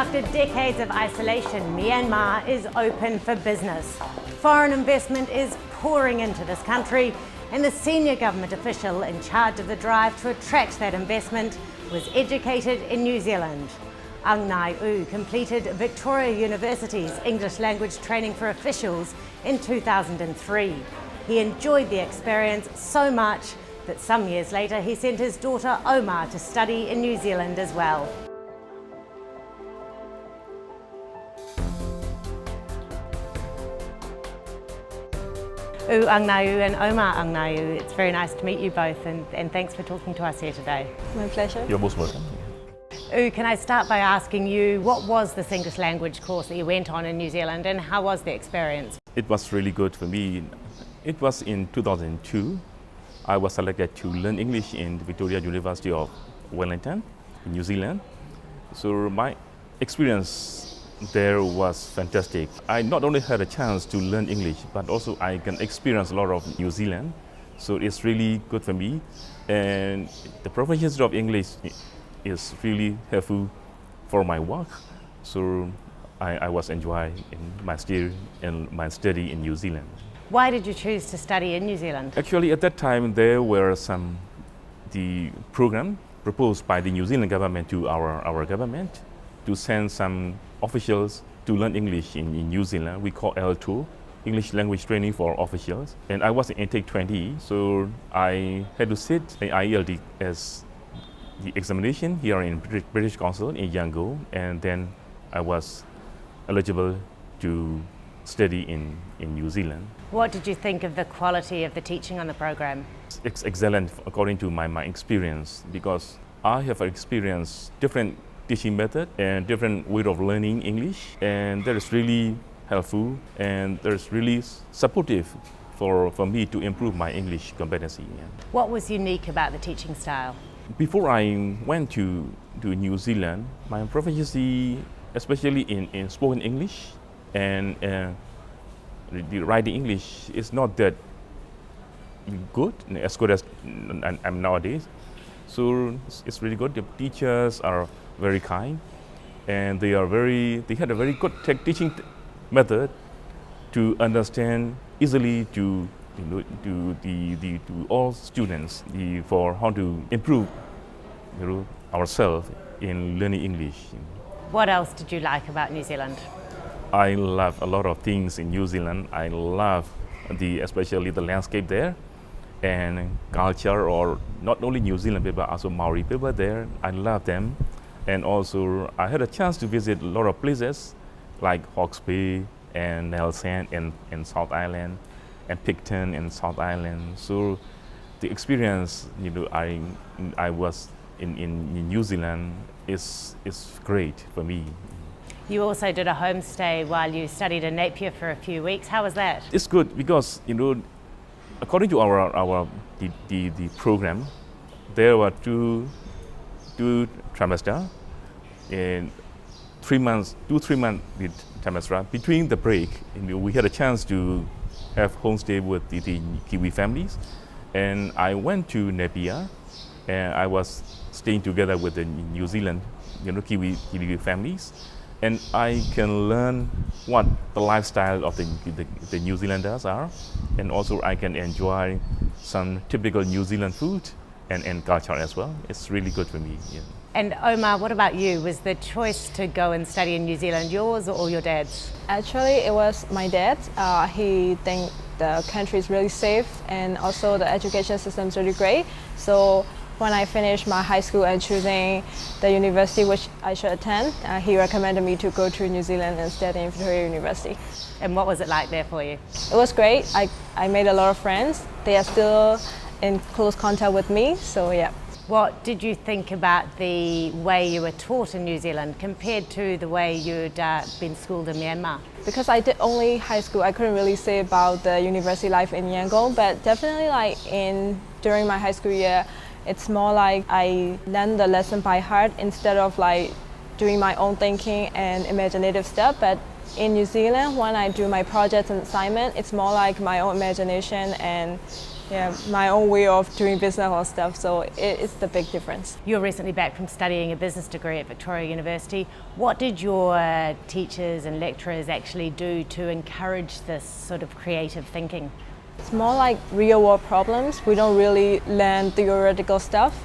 After decades of isolation, Myanmar is open for business. Foreign investment is pouring into this country, and the senior government official in charge of the drive to attract that investment was educated in New Zealand. Aung Naing Oo completed Victoria University's English language training for officials in 2003. He enjoyed the experience so much that some years later he sent his daughter Omar to study in New Zealand as well. Aung Naing Oo and Omar Aung Naing Oo, it's very nice to meet you both, and thanks for talking to us here today. My pleasure. You're most welcome. Can I start by asking you, what was this English language course that you went on in New Zealand, and how was the experience? It was really good for me. It was in 2002. I was selected to learn English in the Victoria University of Wellington in New Zealand. So my experience there was fantastic. I not only had a chance to learn English, but also I can experience a lot of New Zealand. So it's really good for me. And the proficiency of English is really helpful for my work. So I was enjoying my study in New Zealand. Why did you choose to study in New Zealand? Actually, at that time, there were the program proposed by the New Zealand government to our government to send some officials to learn English in New Zealand. We call L2, English Language Training for Officials. And I was in intake 20, so I had to sit the IELTS as the examination here in British Council in Yangon, and then I was eligible to study in New Zealand. What did you think of the quality of the teaching on the program? It's excellent according to my experience, because I have experienced different teaching method and different way of learning English, and that is really helpful and that is really supportive for me to improve my English competency. Yeah. What was unique about the teaching style? Before I went to New Zealand, my proficiency, especially in spoken English and the writing English, is not that good as I'm nowadays. So it's really good. The teachers are very kind, and they had a very good teaching method to understand easily to all students for how to improve ourselves in learning English. What else did you like about New Zealand? I love a lot of things in New Zealand. I love especially the landscape there and culture, or not only New Zealand people, also Maori people there. I love them. And also I had a chance to visit a lot of places like Hawke's Bay and Nelson and South Island and Picton and South Island. So the experience I was in New Zealand is great for me. You also did a homestay while you studied in Napier for a few weeks. How was that? It's good because according to the program, there were two trimester and 3 months, 2-3 months with trimester. Between the break, we had a chance to have homestay with the Kiwi families, and I went to Napier, and I was staying together with the New Zealand, Kiwi families, and I can learn what the lifestyle of the New Zealanders are, and also I can enjoy some typical New Zealand food and culture as well. It's really good for me. Yeah. And Omar, what about you? Was the choice to go and study in New Zealand yours or your dad's? Actually, it was my dad. He thinks the country is really safe, and also the education system is really great. So when I finished my high school and choosing the university which I should attend, he recommended me to go to New Zealand and study in Victoria University. And what was it like there for you? It was great. I made a lot of friends. They are still in close contact with me, so yeah. What did you think about the way you were taught in New Zealand compared to the way you'd been schooled in Myanmar? Because I did only high school, I couldn't really say about the university life in Yangon, but definitely during my high school year, it's more like I learned the lesson by heart instead of doing my own thinking and imaginative stuff. But in New Zealand, when I do my projects and assignment, it's more like my own imagination and my own way of doing business or stuff. So it's the big difference. You're recently back from studying a business degree at Victoria University. What did your teachers and lecturers actually do to encourage this sort of creative thinking? It's more like real world problems. We don't really learn theoretical stuff.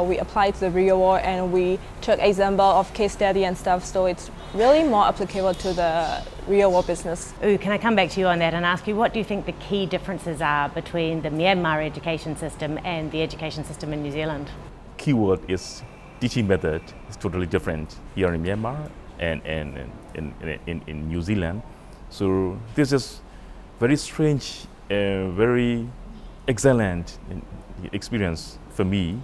We apply to the real world and we took example of case study and stuff. So it's really more applicable to the real world business. Ooh, can I come back to you on that and ask you, what do you think the key differences are between the Myanmar education system and the education system in New Zealand? Keyword is teaching method is totally different here in Myanmar and in New Zealand. So this is very strange, very excellent experience for me.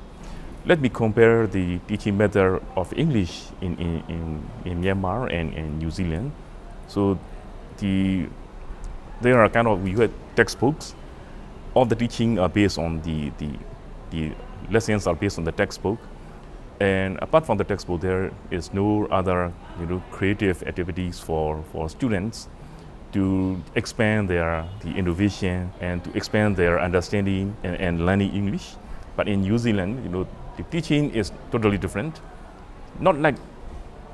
Let me compare the teaching method of English in Myanmar and in New Zealand. So there are kind of, we had textbooks. All the teaching are based on the lessons are based on the textbook. And apart from the textbook, there is no other creative activities for students to expand the innovation and to expand their understanding and learning English. But in New Zealand, the teaching is totally different. Not like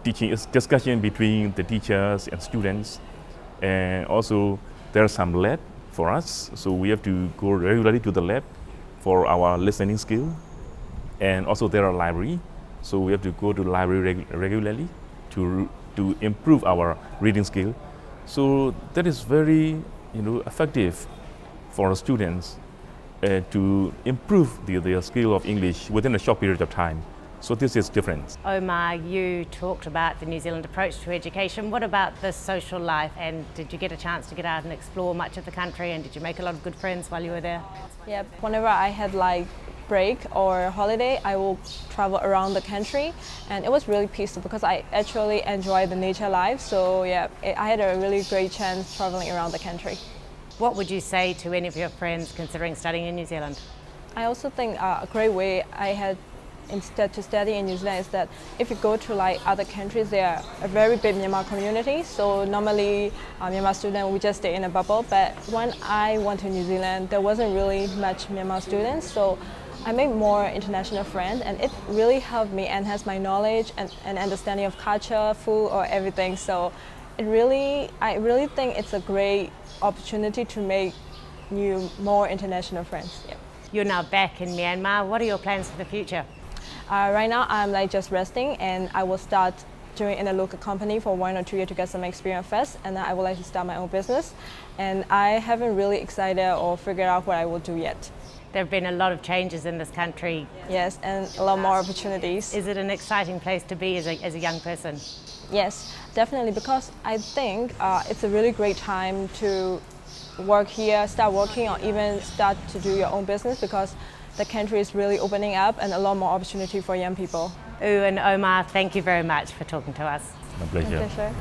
teaching, it's discussion between the teachers and students. And also there's some lab for us. So we have to go regularly to the lab for our listening skill. And also there are library. So we have to go to the library regularly to improve our reading skill. So that is very effective for students to improve their skill of English within a short period of time. So this is different. Omar, you talked about the New Zealand approach to education. What about the social life, and did you get a chance to get out and explore much of the country, and did you make a lot of good friends while you were there? Yeah, whenever I had break or holiday, I will travel around the country, and it was really peaceful because I actually enjoy the nature life. So yeah, I had a really great chance traveling around the country. What would you say to any of your friends considering studying in New Zealand? I also think a great way I had instead to study in New Zealand is that if you go to other countries, there are a very big Myanmar community. So normally Myanmar students, we just stay in a bubble. But when I went to New Zealand, there wasn't really much Myanmar students. So I made more international friends, and it really helped me enhance my knowledge and understanding of culture, food, or everything. So I really think it's a great opportunity to make more international friends. Yeah. You're now back in Myanmar. What are your plans for the future? Right now, I'm just resting, and I will start doing in a local company for 1 or 2 years to get some experience first, and then I would like to start my own business. And I haven't really decided or figured out what I will do yet. There have been a lot of changes in this country. Yes, and a lot more opportunities. Is it an exciting place to be as a young person? Yes, definitely, because I think it's a really great time to work here, start working, or even start to do your own business, because the country is really opening up and a lot more opportunity for young people. Oo and Omar, thank you very much for talking to us. My pleasure. My pleasure.